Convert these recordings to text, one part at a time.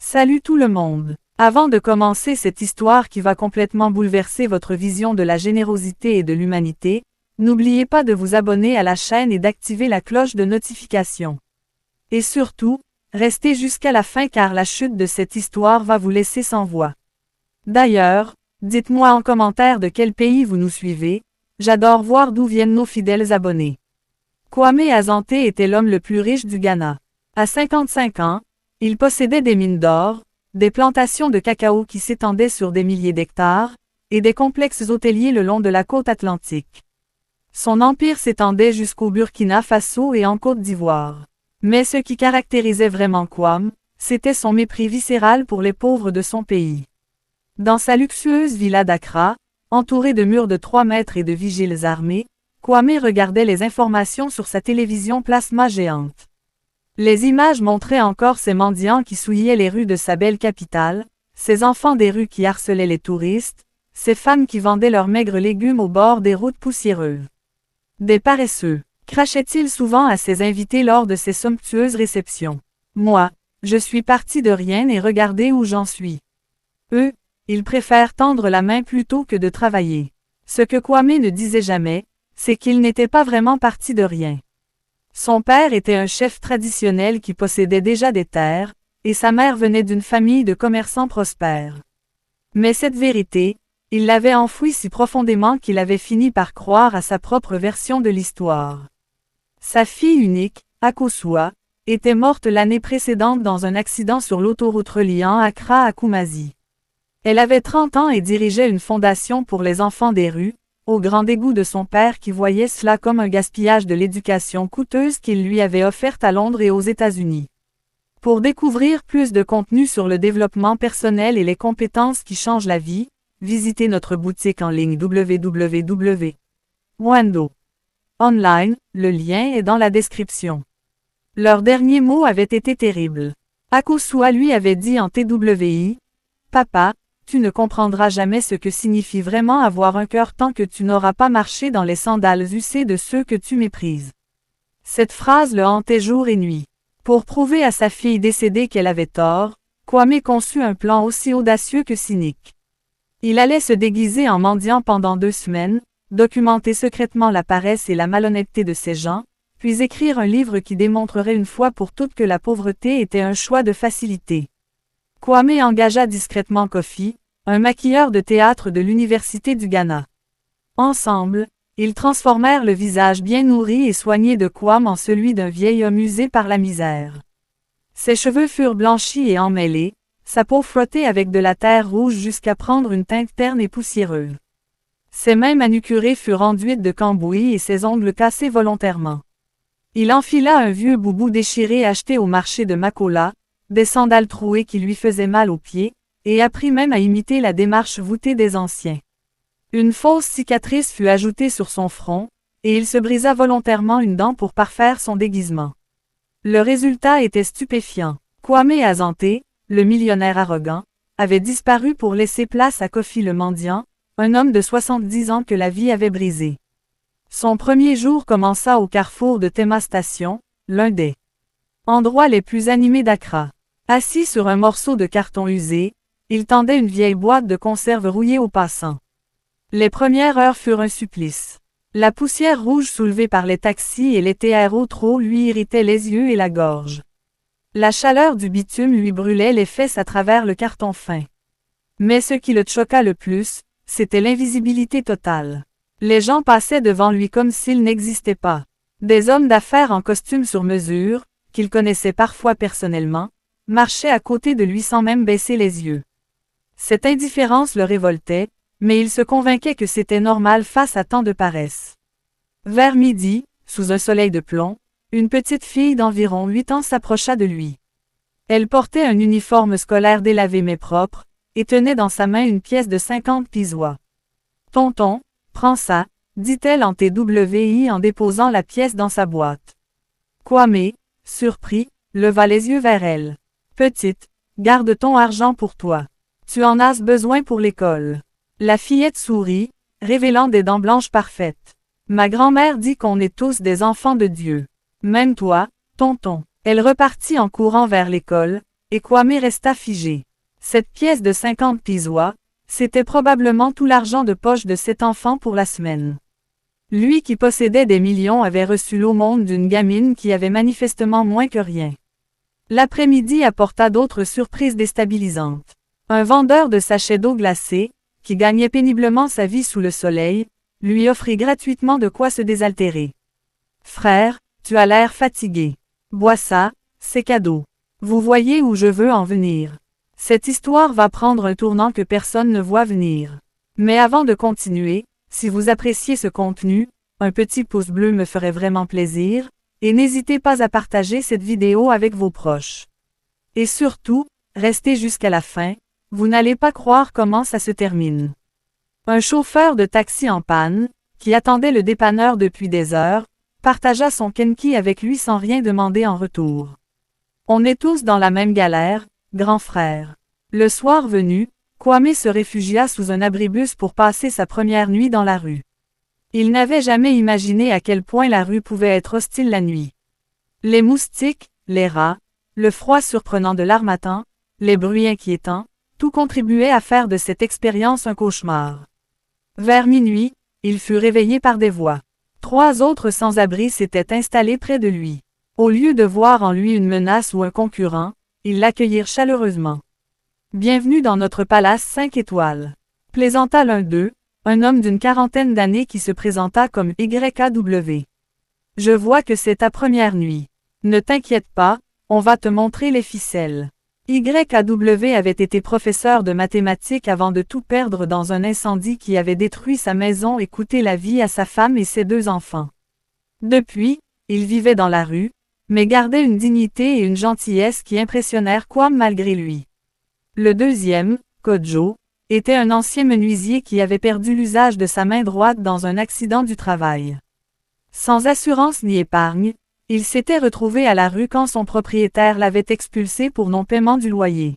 Salut tout le monde! Avant de commencer cette histoire qui va complètement bouleverser votre vision de la générosité et de l'humanité, n'oubliez pas de vous abonner à la chaîne et d'activer la cloche de notification. Et surtout, restez jusqu'à la fin car la chute de cette histoire va vous laisser sans voix. D'ailleurs, dites-moi en commentaire de quel pays vous nous suivez, j'adore voir d'où viennent nos fidèles abonnés. Kwame Asante était l'homme le plus riche du Ghana. À 55 ans, il possédait des mines d'or, des plantations de cacao qui s'étendaient sur des milliers d'hectares, et des complexes hôteliers le long de la côte atlantique. Son empire s'étendait jusqu'au Burkina Faso et en Côte d'Ivoire. Mais ce qui caractérisait vraiment Kwame, c'était son mépris viscéral pour les pauvres de son pays. Dans sa luxueuse villa d'Accra, entourée de murs de 3 mètres et de vigiles armés, Kwame regardait les informations sur sa télévision plasma géante. Les images montraient encore ces mendiants qui souillaient les rues de sa belle capitale, ces enfants des rues qui harcelaient les touristes, ces femmes qui vendaient leurs maigres légumes au bord des routes poussiéreuses. Des paresseux, crachait-il souvent à ses invités lors de ces somptueuses réceptions. Moi, je suis parti de rien et regardez où j'en suis. Eux, ils préfèrent tendre la main plutôt que de travailler. Ce que Kwame ne disait jamais, c'est qu'il n'était pas vraiment parti de rien. Son père était un chef traditionnel qui possédait déjà des terres, et sa mère venait d'une famille de commerçants prospères. Mais cette vérité, il l'avait enfouie si profondément qu'il avait fini par croire à sa propre version de l'histoire. Sa fille unique, Akosua, était morte l'année précédente dans un accident sur l'autoroute reliant Accra à Kumasi. Elle avait 30 ans et dirigeait une fondation pour les enfants des rues, au grand dégoût de son père qui voyait cela comme un gaspillage de l'éducation coûteuse qu'il lui avait offerte à Londres et aux États-Unis. Pour découvrir plus de contenu sur le développement personnel et les compétences qui changent la vie, visitez notre boutique en ligne www.wando. Online, le lien est dans la description. Leurs derniers mots avaient été terribles. Akosua lui avait dit en TWI, « Papa, tu ne comprendras jamais ce que signifie vraiment avoir un cœur tant que tu n'auras pas marché dans les sandales usées de ceux que tu méprises. » Cette phrase le hantait jour et nuit. Pour prouver à sa fille décédée qu'elle avait tort, Kwame conçut un plan aussi audacieux que cynique. Il allait se déguiser en mendiant pendant 2 semaines, documenter secrètement la paresse et la malhonnêteté de ces gens, puis écrire un livre qui démontrerait une fois pour toutes que la pauvreté était un choix de facilité. Kwame engagea discrètement Kofi, un maquilleur de théâtre de l'Université du Ghana. Ensemble, ils transformèrent le visage bien nourri et soigné de Kwame en celui d'un vieil homme usé par la misère. Ses cheveux furent blanchis et emmêlés, sa peau frottée avec de la terre rouge jusqu'à prendre une teinte terne et poussiéreuse. Ses mains manucurées furent enduites de cambouis et ses ongles cassés volontairement. Il enfila un vieux boubou déchiré acheté au marché de Makola, des sandales trouées qui lui faisaient mal aux pieds, et apprit même à imiter la démarche voûtée des anciens. Une fausse cicatrice fut ajoutée sur son front, et il se brisa volontairement une dent pour parfaire son déguisement. Le résultat était stupéfiant. Kwame Asante, le millionnaire arrogant, avait disparu pour laisser place à Kofi le mendiant, un homme de 70 ans que la vie avait brisé. Son premier jour commença au carrefour de Tema Station, l'un des endroits les plus animés d'Accra. Assis sur un morceau de carton usé, il tendait une vieille boîte de conserve rouillée aux passants. Les premières heures furent un supplice. La poussière rouge soulevée par les taxis et les TRO trop lui irritait les yeux et la gorge. La chaleur du bitume lui brûlait les fesses à travers le carton fin. Mais ce qui le choqua le plus, c'était l'invisibilité totale. Les gens passaient devant lui comme s'il n'existait pas. Des hommes d'affaires en costume sur mesure, qu'il connaissait parfois personnellement, marchait à côté de lui sans même baisser les yeux. Cette indifférence le révoltait, mais il se convainquait que c'était normal face à tant de paresse. Vers midi, sous un soleil de plomb, une petite fille d'environ 8 ans s'approcha de lui. Elle portait un uniforme scolaire délavé mais propre, et tenait dans sa main une pièce de 50 pisois. « Tonton, prends ça », dit-elle en TWI en déposant la pièce dans sa boîte. Kwame, surpris, leva les yeux vers elle. « Petite, garde ton argent pour toi. Tu en as besoin pour l'école. » La fillette sourit, révélant des dents blanches parfaites. « Ma grand-mère dit qu'on est tous des enfants de Dieu. Même toi, tonton. » Elle repartit en courant vers l'école, et Kwame resta figé. Cette pièce de 50 pisois, c'était probablement tout l'argent de poche de cet enfant pour la semaine. Lui qui possédait des millions avait reçu l'aumône d'une gamine qui avait manifestement moins que rien. L'après-midi apporta d'autres surprises déstabilisantes. Un vendeur de sachets d'eau glacée, qui gagnait péniblement sa vie sous le soleil, lui offrit gratuitement de quoi se désaltérer. « Frère, tu as l'air fatigué. Bois ça, c'est cadeau. Vous voyez où je veux en venir. Cette histoire va prendre un tournant que personne ne voit venir. Mais avant de continuer, si vous appréciez ce contenu, un petit pouce bleu me ferait vraiment plaisir, et n'hésitez pas à partager cette vidéo avec vos proches. Et surtout, restez jusqu'à la fin, vous n'allez pas croire comment ça se termine. Un chauffeur de taxi en panne, qui attendait le dépanneur depuis des heures, partagea son Kenki avec lui sans rien demander en retour. On est tous dans la même galère, grand frère. Le soir venu, Kwame se réfugia sous un abribus pour passer sa première nuit dans la rue. Il n'avait jamais imaginé à quel point la rue pouvait être hostile la nuit. Les moustiques, les rats, le froid surprenant de l'harmattan, les bruits inquiétants, tout contribuait à faire de cette expérience un cauchemar. Vers minuit, il fut réveillé par des voix. 3 autres sans-abri s'étaient installés près de lui. Au lieu de voir en lui une menace ou un concurrent, ils l'accueillirent chaleureusement. « Bienvenue dans notre palace 5 étoiles. » Plaisanta l'un d'eux, un homme d'une quarantaine d'années qui se présenta comme YKW. « Je vois que c'est ta première nuit. Ne t'inquiète pas, on va te montrer les ficelles. » YKW avait été professeur de mathématiques avant de tout perdre dans un incendie qui avait détruit sa maison et coûté la vie à sa femme et ses 2 enfants. Depuis, il vivait dans la rue, mais gardait une dignité et une gentillesse qui impressionnèrent Kwame malgré lui. Le deuxième, Kojo, était un ancien menuisier qui avait perdu l'usage de sa main droite dans un accident du travail. Sans assurance ni épargne, il s'était retrouvé à la rue quand son propriétaire l'avait expulsé pour non-paiement du loyer.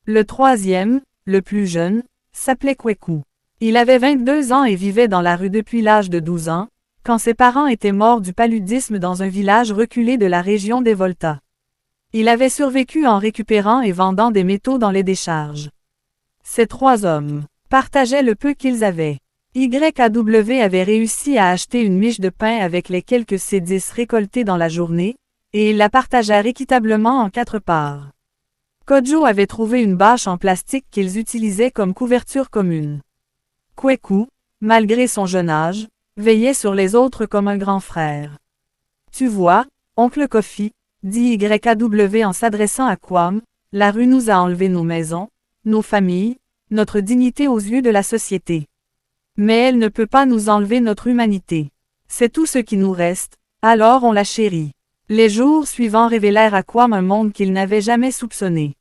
Le troisième, le plus jeune, s'appelait Kweku. Il avait 22 ans et vivait dans la rue depuis l'âge de 12 ans, quand ses parents étaient morts du paludisme dans un village reculé de la région des Volta. Il avait survécu en récupérant et vendant des métaux dans les décharges. Ces 3 hommes partageaient le peu qu'ils avaient. YKW avait réussi à acheter une miche de pain avec les quelques C10 récoltés dans la journée, et ils la partagèrent équitablement en 4 parts. Kojo avait trouvé une bâche en plastique qu'ils utilisaient comme couverture commune. Kweku, malgré son jeune âge, veillait sur les autres comme un grand frère. « Tu vois, oncle Kofi, » dit YKW en s'adressant à Kwame, « la rue nous a enlevé nos maisons, nos familles, notre dignité aux yeux de la société. Mais elle ne peut pas nous enlever notre humanité. C'est tout ce qui nous reste, alors on la chérit. » Les jours suivants révélèrent à Kwame un monde qu'il n'avait jamais soupçonné.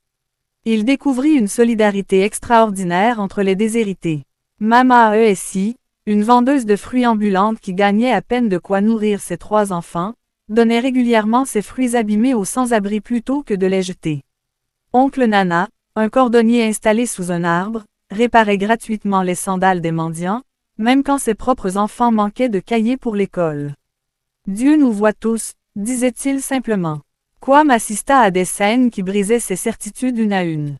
Il découvrit une solidarité extraordinaire entre les déshérités. Mama Esi, une vendeuse de fruits ambulante qui gagnait à peine de quoi nourrir ses 3 enfants, donnait régulièrement ses fruits abîmés aux sans-abri plutôt que de les jeter. Oncle Nana, un cordonnier installé sous un arbre, réparait gratuitement les sandales des mendiants, même quand ses propres enfants manquaient de cahiers pour l'école. « Dieu nous voit tous », disait-il simplement. Kwame assista à des scènes qui brisaient ses certitudes une à une.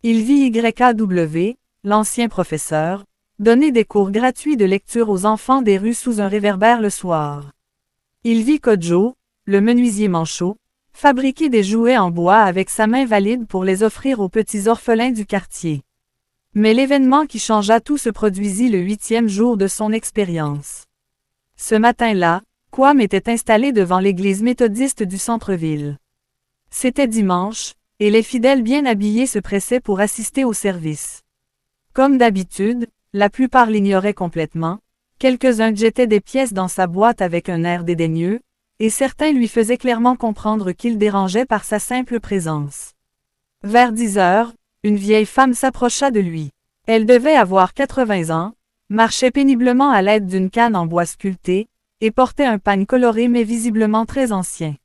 Il vit YKW, l'ancien professeur, donner des cours gratuits de lecture aux enfants des rues sous un réverbère le soir. Il vit Kojo, le menuisier manchot, fabriquer des jouets en bois avec sa main valide pour les offrir aux petits orphelins du quartier. Mais l'événement qui changea tout se produisit le 8e jour de son expérience. Ce matin-là, Kwame était installé devant l'église méthodiste du centre-ville. C'était dimanche, et les fidèles bien habillés se pressaient pour assister au service. Comme d'habitude, la plupart l'ignoraient complètement, quelques-uns jetaient des pièces dans sa boîte avec un air dédaigneux, et certains lui faisaient clairement comprendre qu'il dérangeait par sa simple présence. Vers 10 heures, une vieille femme s'approcha de lui. Elle devait avoir 80 ans, marchait péniblement à l'aide d'une canne en bois sculpté, et portait un pagne coloré mais visiblement très ancien.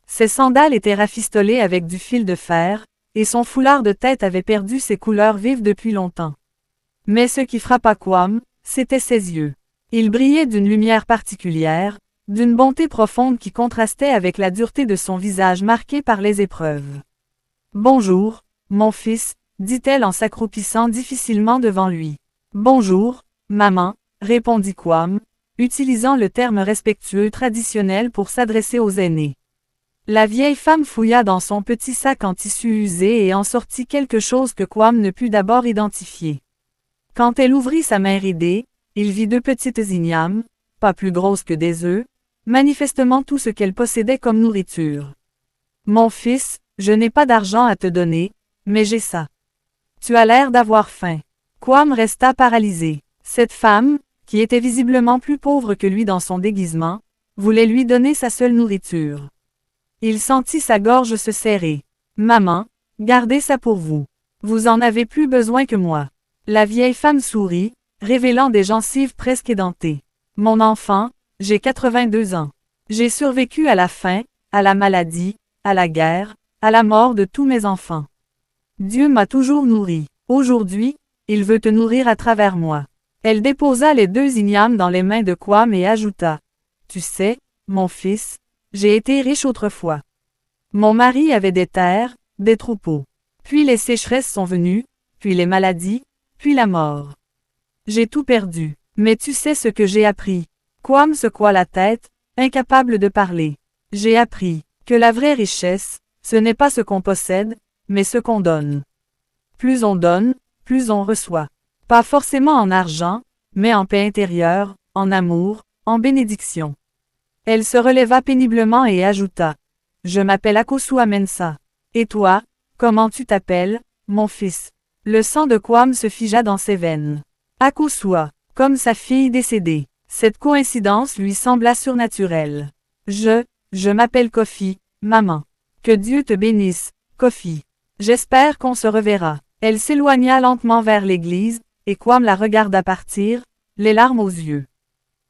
Ses sandales étaient rafistolées avec du fil de fer, et son foulard de tête avait perdu ses couleurs vives depuis longtemps. Mais ce qui frappa Kwame, c'étaient ses yeux. Ils brillaient d'une lumière particulière, d'une bonté profonde qui contrastait avec la dureté de son visage marqué par les épreuves. Bonjour, mon fils, dit-elle en s'accroupissant difficilement devant lui. Bonjour, maman, répondit Kwame, utilisant le terme respectueux traditionnel pour s'adresser aux aînés. La vieille femme fouilla dans son petit sac en tissu usé et en sortit quelque chose que Kwame ne put d'abord identifier. Quand elle ouvrit sa main ridée, il vit 2 petites ignames, pas plus grosses que des œufs, manifestement tout ce qu'elle possédait comme nourriture. Mon fils, je n'ai pas d'argent à te donner, mais j'ai ça. Tu as l'air d'avoir faim. Kwame resta paralysé. Cette femme, qui était visiblement plus pauvre que lui dans son déguisement, voulait lui donner sa seule nourriture. Il sentit sa gorge se serrer. Maman, gardez ça pour vous. Vous en avez plus besoin que moi. La vieille femme sourit, révélant des gencives presque édentées. Mon enfant, j'ai 82 ans. J'ai survécu à la faim, à la maladie, à la guerre, à la mort de tous mes enfants. Dieu m'a toujours nourri. Aujourd'hui, il veut te nourrir à travers moi. Elle déposa les 2 ignames dans les mains de Kwame et ajouta. Tu sais, mon fils, j'ai été riche autrefois. Mon mari avait des terres, des troupeaux. Puis les sécheresses sont venues, puis les maladies, puis la mort. J'ai tout perdu. Mais tu sais ce que j'ai appris. Kwame secoua la tête, incapable de parler. J'ai appris que la vraie richesse, ce n'est pas ce qu'on possède, mais ce qu'on donne. Plus on donne, plus on reçoit. Pas forcément en argent, mais en paix intérieure, en amour, en bénédiction. Elle se releva péniblement et ajouta. Je m'appelle Akosua Mensah. Et toi, comment tu t'appelles, mon fils? Le sang de Kwame se figea dans ses veines. Akosua, comme sa fille décédée. Cette coïncidence lui sembla surnaturelle. Je m'appelle Kofi, maman. Que Dieu te bénisse, Kofi. J'espère qu'on se reverra. Elle s'éloigna lentement vers l'église, et Kwame la regarda partir, les larmes aux yeux.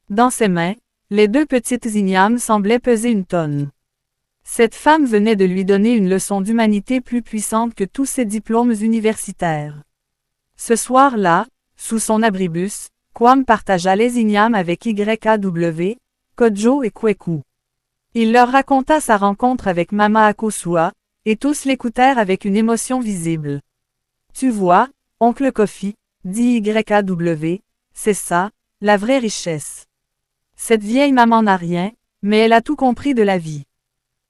Dans ses mains, les 2 petites ignames semblaient peser 1 tonne. Cette femme venait de lui donner une leçon d'humanité plus puissante que tous ses diplômes universitaires. Ce soir-là, sous son abribus, Kwame partagea les ignames avec YAW, Kojo et Kweku. Il leur raconta sa rencontre avec Mama Akosua, et tous l'écoutèrent avec une émotion visible. Tu vois, oncle Kofi, dit YAW, c'est ça, la vraie richesse. Cette vieille maman n'a rien, mais elle a tout compris de la vie.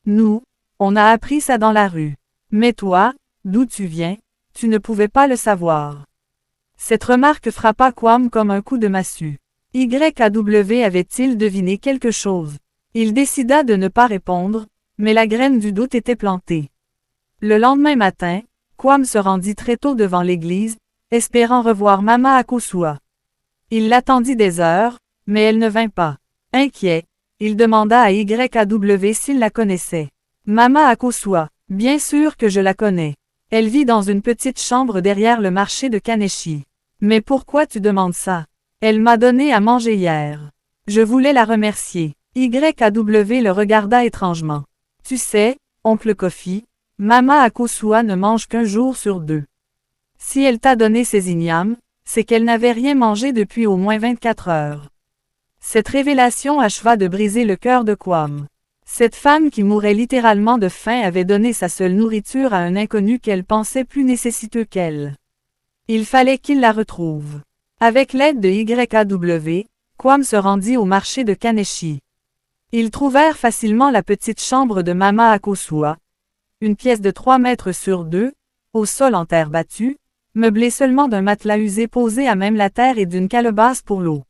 Nous, on a appris ça dans la rue. Mais toi, d'où tu viens, tu ne pouvais pas le savoir. Cette remarque frappa Kwame comme un coup de massue. YAW avait-il deviné quelque chose? Il décida de ne pas répondre, mais la graine du doute était plantée. Le lendemain matin, Kwame se rendit très tôt devant l'église, espérant revoir Mama Akosua. Il l'attendit des heures, mais elle ne vint pas. Inquiet, il demanda à YAW s'il la connaissait. Mama Akosua, bien sûr que je la connais. Elle vit dans une petite chambre derrière le marché de Kaneshie. Mais pourquoi tu demandes ça? Elle m'a donné à manger hier. Je voulais la remercier. YAW le regarda étrangement. Tu sais, oncle Kofi, Mama Akosua ne mange qu'1 jour sur 2. Si elle t'a donné ces ignames, c'est qu'elle n'avait rien mangé depuis au moins 24 heures. Cette révélation acheva de briser le cœur de Kwame. Cette femme qui mourait littéralement de faim avait donné sa seule nourriture à un inconnu qu'elle pensait plus nécessiteux qu'elle. Il fallait qu'il la retrouve. Avec l'aide de YAW, Kwame se rendit au marché de Kaneshie. Ils trouvèrent facilement la petite chambre de Mama Akosua, une pièce de 3 mètres sur 2, au sol en terre battue, meublée seulement d'un matelas usé posé à même la terre et d'une calebasse pour l'eau.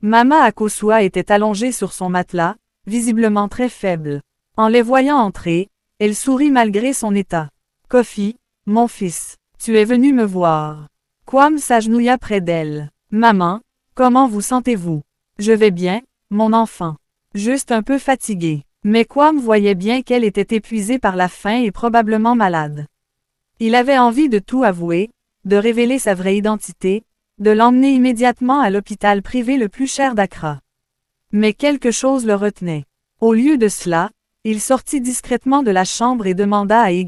Mama Akosua était allongée sur son matelas, visiblement très faible. En les voyant entrer, elle sourit malgré son état. « Kofi, mon fils, tu es venu me voir. » Kwame s'agenouilla près d'elle. « Maman, comment vous sentez-vous? »« Je vais bien, mon enfant. Juste un peu fatigué. » Mais Kwame voyait bien qu'elle était épuisée par la faim et probablement malade. Il avait envie de tout avouer, de révéler sa vraie identité, de l'emmener immédiatement à l'hôpital privé le plus cher d'Accra. Mais quelque chose le retenait. Au lieu de cela, il sortit discrètement de la chambre et demanda à YAW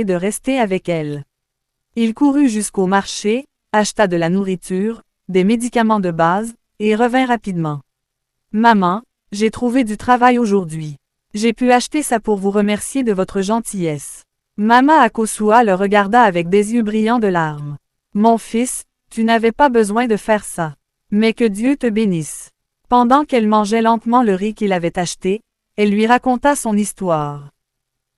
de rester avec elle. Il courut jusqu'au marché, acheta de la nourriture, des médicaments de base, et revint rapidement. « Maman, j'ai trouvé du travail aujourd'hui. J'ai pu acheter ça pour vous remercier de votre gentillesse. Mama Akosua le regarda avec des yeux brillants de larmes. Mon fils, tu n'avais pas besoin de faire ça. Mais que Dieu te bénisse. Pendant qu'elle mangeait lentement le riz qu'il avait acheté, elle lui raconta son histoire.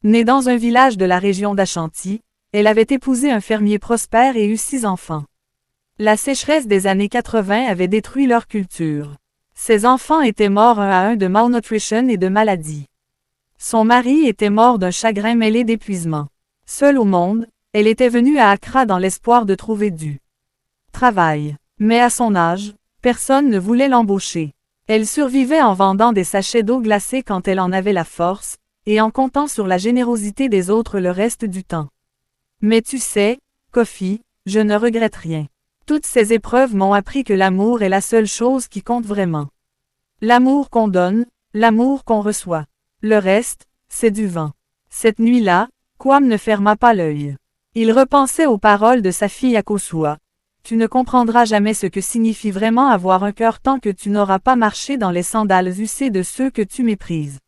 Née dans un village de la région d'Ashanti, elle avait épousé un fermier prospère et eut 6 enfants. La sécheresse des années 80 avait détruit leur culture. Ses enfants étaient morts un à un de malnutrition et de maladie. Son mari était mort d'un chagrin mêlé d'épuisement. Seule au monde, elle était venue à Accra dans l'espoir de trouver du travail. Mais à son âge, personne ne voulait l'embaucher. Elle survivait en vendant des sachets d'eau glacée quand elle en avait la force, et en comptant sur la générosité des autres le reste du temps. Mais tu sais, Kofi, je ne regrette rien. Toutes ces épreuves m'ont appris que l'amour est la seule chose qui compte vraiment. L'amour qu'on donne, l'amour qu'on reçoit. Le reste, c'est du vent. Cette nuit-là, Kwame ne ferma pas l'œil. Il repensait aux paroles de sa fille Akosua. Tu ne comprendras jamais ce que signifie vraiment avoir un cœur tant que tu n'auras pas marché dans les sandales usées de ceux que tu méprises.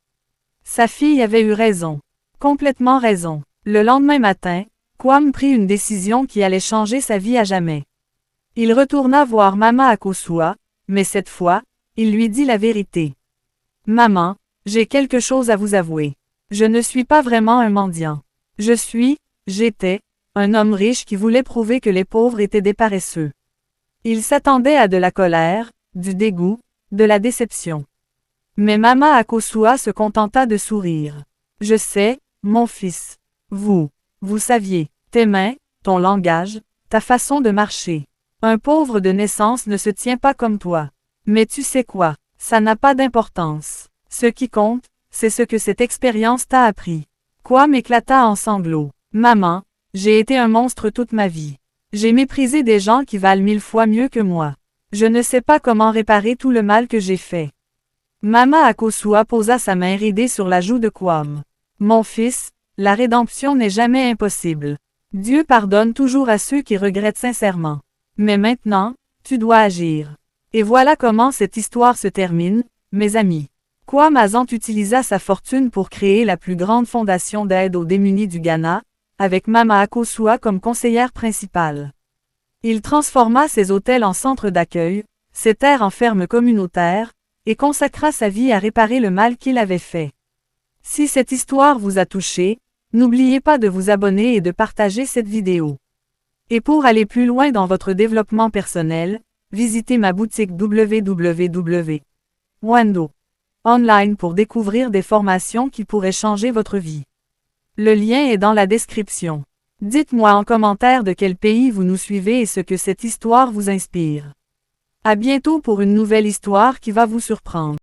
Sa fille avait eu raison. Complètement raison. Le lendemain matin, Kwame prit une décision qui allait changer sa vie à jamais. Il retourna voir Mama Akosua, mais cette fois, il lui dit la vérité. Maman, j'ai quelque chose à vous avouer. Je ne suis pas vraiment un mendiant. J'étais, un homme riche qui voulait prouver que les pauvres étaient des paresseux. Il s'attendait à de la colère, du dégoût, de la déception. Mais Mama Akosua se contenta de sourire. Je sais, mon fils. Vous saviez, tes mains, ton langage, ta façon de marcher. Un pauvre de naissance ne se tient pas comme toi. Mais tu sais quoi, ça n'a pas d'importance. Ce qui compte, c'est ce que cette expérience t'a appris. Kwame éclata en sanglots. Maman, j'ai été un monstre toute ma vie. J'ai méprisé des gens qui valent 1000 fois mieux que moi. Je ne sais pas comment réparer tout le mal que j'ai fait. Mama Akosua posa sa main ridée sur la joue de Kwame. Mon fils, la rédemption n'est jamais impossible. Dieu pardonne toujours à ceux qui regrettent sincèrement. Mais maintenant, tu dois agir. Et voilà comment cette histoire se termine, mes amis. Kwame Azant utilisa sa fortune pour créer la plus grande fondation d'aide aux démunis du Ghana, avec Mama Akosua comme conseillère principale. Il transforma ses hôtels en centres d'accueil, ses terres en fermes communautaires, et consacra sa vie à réparer le mal qu'il avait fait. Si cette histoire vous a touché, n'oubliez pas de vous abonner et de partager cette vidéo. Et pour aller plus loin dans votre développement personnel, visitez ma boutique www.wando.online pour découvrir des formations qui pourraient changer votre vie. Le lien est dans la description. Dites-moi en commentaire de quel pays vous nous suivez et ce que cette histoire vous inspire. À bientôt pour une nouvelle histoire qui va vous surprendre.